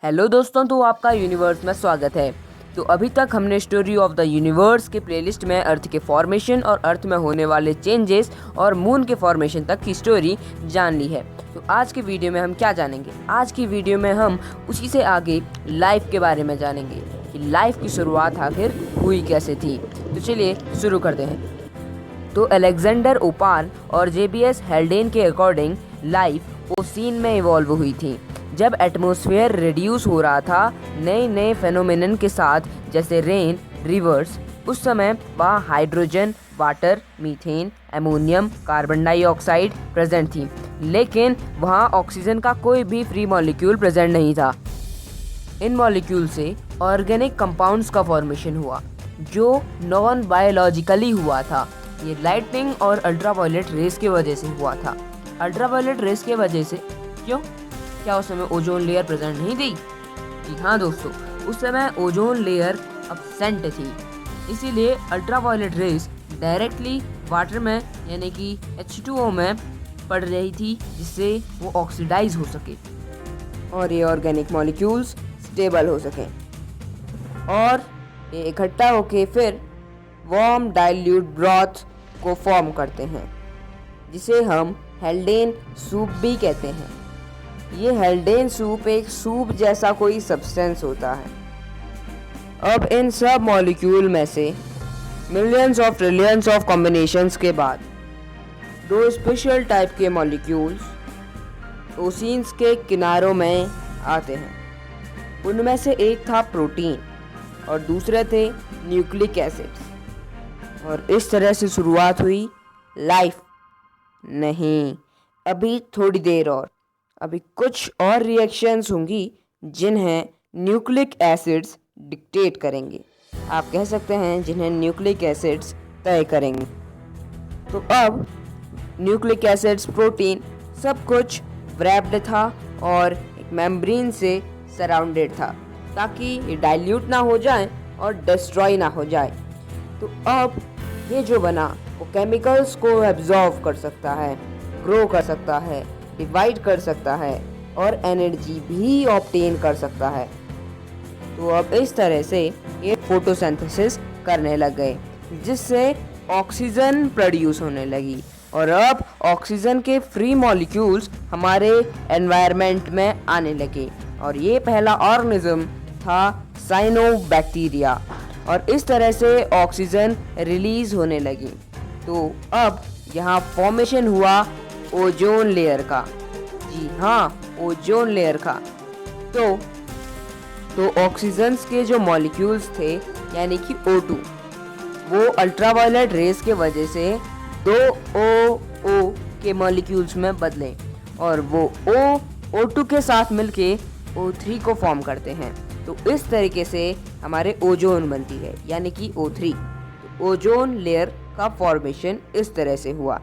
Hello दोस्तों, तो आपका यूनिवर्स में स्वागत है। तो अभी तक हमने स्टोरी ऑफ द यूनिवर्स के प्लेलिस्ट में अर्थ के फॉर्मेशन और अर्थ में होने वाले चेंजेस और मून के फॉर्मेशन तक की स्टोरी जान ली है। तो आज की वीडियो में हम क्या जानेंगे? आज की वीडियो में हम उसी से आगे लाइफ के बारे में जानेंगे कि लाइफ की शुरुआत आखिर हुई कैसे थी। तो चलिए शुरू करते हैं। तो अलेक्जेंडर ओपान और जेबीएस हेल्डेन के अकॉर्डिंग लाइफ ओसीन में इवॉल्व हुई थी। जब एटमॉस्फेयर रिड्यूस हो रहा था नए नए फेनोमेनन के साथ, जैसे रेन, रिवर्स, उस समय वहाँ hydrogen, water, methane, ammonium, carbon dioxide present थी, लेकिन वहाँ ऑक्सीजन का कोई भी फ्री मॉलिक्यूल प्रेजेंट नहीं था। इन मॉलिक्यूल से ऑर्गेनिक कंपाउंड्स का फॉर्मेशन हुआ जो नॉन बायोलॉजिकली हुआ था। ये लाइटनिंग और अल्ट्रावायलेट रेस की वजह से हुआ था। अल्ट्रावायलेट रेस की वजह से क्यों? क्या उस समय ओजोन लेयर प्रेजेंट नहीं थी? जी हाँ दोस्तों, उस समय ओजोन लेयर अब्सेंट थी, इसीलिए अल्ट्रावायलेट रेस डायरेक्टली वाटर में यानी कि H2O में पड़ रही थी, जिससे वो ऑक्सीडाइज हो सके और ये ऑर्गेनिक मॉलिक्यूल्स स्टेबल हो सकें और ये इकट्ठा होके फिर वार्म डाइल्यूट ब्रॉथ को फॉर्म करते हैं, जिसे हम हेल्डेन सूप भी कहते हैं। ये हेल्डेन सूप एक सूप जैसा कोई सब्सटेंस होता है। अब इन सब मॉलिक्यूल में से millions of trillions of combinations के बाद दो स्पेशल टाइप के मॉलिक्यूल्स ओशियंस के किनारों में आते हैं। उनमें से एक था प्रोटीन और दूसरे थे न्यूक्लिक एसिड्स। और इस तरह से शुरुआत हुई लाइफ। नहीं, अभी थोड़ी देर और, अभी कुछ और रिएक्शंस होंगी जिन्हें न्यूक्लिक एसिड्स डिक्टेट करेंगे। आप कह सकते हैं जिन्हें न्यूक्लिक एसिड्स तय करेंगे। तो अब न्यूक्लिक एसिड्स, प्रोटीन, सब कुछ व्रैप्ड था और एक मेम्ब्रेन से सराउंडेड था, ताकि ये डाइल्यूट ना हो जाए और डिस्ट्रॉय ना हो जाए। तो अब ये जो बना वो केमिकल्स को एब्जॉर्व कर सकता है, ग्रो कर सकता है, डिवाइड कर सकता है और एनर्जी भी ऑब्टेन कर सकता है। तो अब इस तरह से ये फोटोसिंथेसिस करने लग गए, जिससे ऑक्सीजन प्रोड्यूस होने लगी और अब ऑक्सीजन के फ्री मॉलिक्यूल्स हमारे एनवायरनमेंट में आने लगे। और ये पहला ऑर्गेनिज्म था साइनोबैक्टीरिया और इस तरह से ऑक्सीजन रिलीज होने लगी। तो अब यहाँ फॉर्मेशन हुआ ओजोन लेयर का। जी हाँ, ओजोन लेयर का। तो ऑक्सीजन्स के जो मॉलिक्यूल्स थे यानी कि O2, वो अल्ट्रावायलेट रेस के वजह से दो O के मॉलिक्यूल्स में बदले और वो O2 के साथ मिलके O3 को फॉर्म करते हैं। तो इस तरीके से हमारे ओजोन बनती है यानी कि O3। तो ओजोन लेयर का फॉर्मेशन इस तरह से हुआ।